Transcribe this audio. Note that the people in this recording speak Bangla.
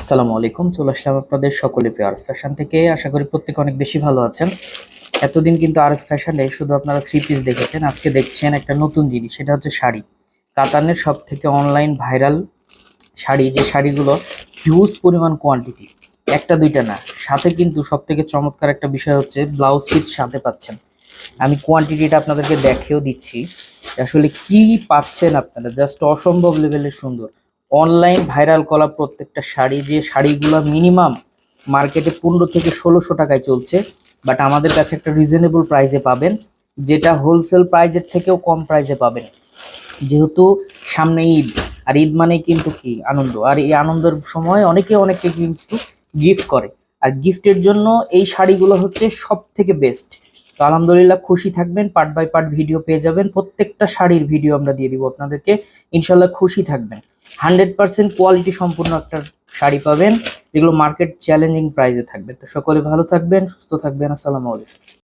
আসসালামু আলাইকুম, চলে আসলাম আপনাদের সকলে প্রিয় আরএস ফ্যাশন থেকে। আশা করি প্রত্যেকে অনেক বেশি ভালো আছেন। এতদিন কিন্তু আরএস ফ্যাশনে শুধু আপনারা থ্রি পিস দেখেছেন, আজকে দেখছেন একটা নতুন জিনিস, সেটা হচ্ছে শাড়ি। কাতানের সব থেকে অনলাইন ভাইরাল শাড়ি, যে শাড়িগুলো হিউজ পরিমাণ কোয়ান্টিটি, একটা দুইটা না। সাথে কিন্তু সব থেকে চমৎকার একটা বিষয় হচ্ছে ব্লাউজ পিস সাথে পাচ্ছেন। আমি কোয়ান্টিটিটা আপনাদেরকে দেখেও দিচ্ছি, আসলে কি পাচ্ছেন আপনারা, জাস্ট অসম্ভব লেভেলের সুন্দর। অনলাইন ভাইরাল করা প্রত্যেকটা শাড়ি, যে শাড়িগুলো মিনিমাম মার্কেটে 1500 থেকে 1600 টাকায় চলছে, বাট আমাদের কাছে একটা রিজনেবল প্রাইসে পাবেন, যেটা হোলসেল প্রাইজের থেকেও কম প্রাইসে পাবেন। যেহেতু সামনে ঈদ, আর ঈদ মানেই কিন্তু কি আনন্দ, আর এই আনন্দের সময় অনেকে অনেকে কিন্তু গিফট করে, আর গিফটের জন্য এই শাড়িগুলো হচ্ছে সব থেকে বেস্ট। তো আলহামদুলিল্লাহ, খুশি থাকবেন, পার্ট বাই পার্ট ভিডিও পেয়ে যাবেন, প্রত্যেকটা শাড়ির ভিডিও আমরা দিয়ে দিব আপনাদেরকে। ইনশাল্লাহ খুশি থাকবেন, 100% কোয়ালিটি সম্পূর্ণ একটা শাড়ি পাবেন, যেগুলো মার্কেট চ্যালেঞ্জিং প্রাইসে থাকবে। তো সকলে ভালো থাকবেন, সুস্থ থাকবেন। আসসালামু আলাইকুম।